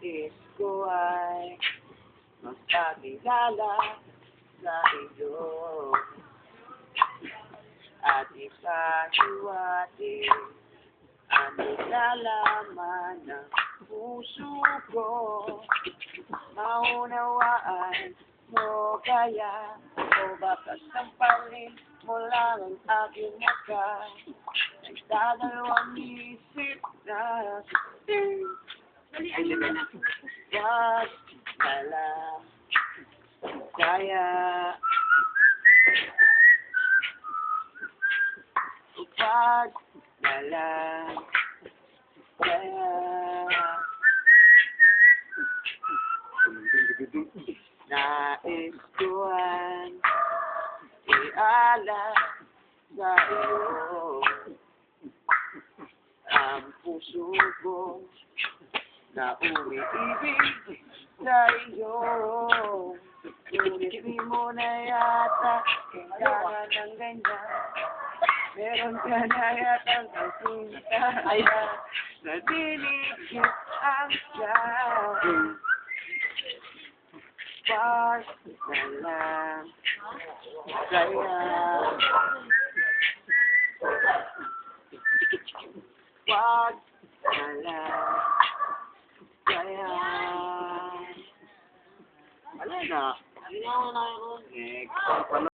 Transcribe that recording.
Nais ko ay magpakilala sa iyo at ipahiwatig ang nilalaman ng puso ko. Maunawaan mo kaya o baka sampalin mo lang ang aking mata. Nagdadalawang isip na wag na lang kaya wag na lang kaya nais ko ang ialala sa iyo ang puso ko na umiibig sa iyo. Ngunit di mo na yata kailangan ng ganyan. Meron ka na yata ang sinta na diligit ang siya. Wag na lang kaya wag na lang kaya wala na. Next.